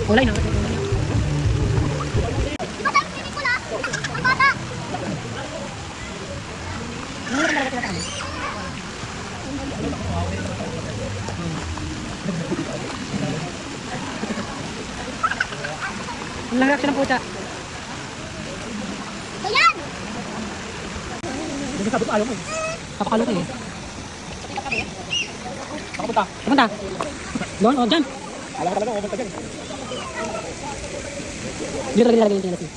Ulay na. Ang lang reaction ng puta. Ayan! Hindi sabi ko ayaw mo. Papakalot eh. Nakapunta. Pumunta. Doon, o dyan. Alam ka talaga, pumunta dyan. Dito lagi nalagay yung tinatid.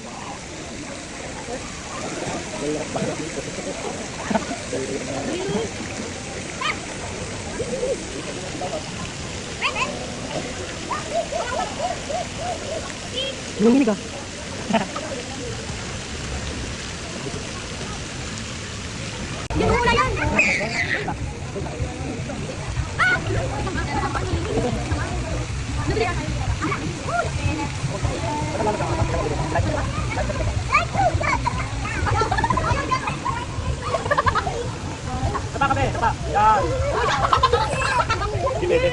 Luminig ah. Yung muna yan! Tapa ka be, tapa. Yan. Hindi pwede.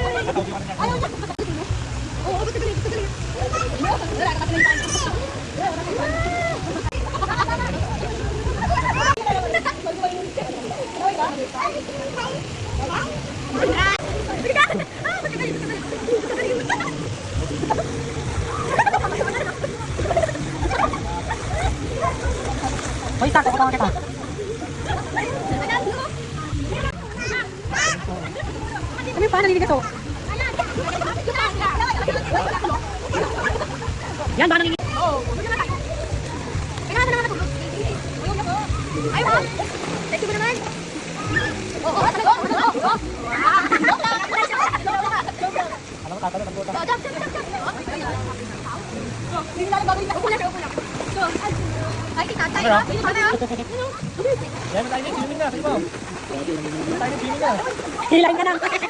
Hoy, tak, kasama kita. Ano yung paano naliligas oh? Yan, paano naliligas? Oo. Kailangan na naman ako. Ayaw mo. Thank you naman. Oo. Alam mo, tatanong, nagpunta. Hindi na lang gagawin. Upo lang. Ay, tatay. Paano yun? Yan, tayo na, swimming na. Sige po. Tayo na, swimming na. Hilahin ka na. Pwede ka.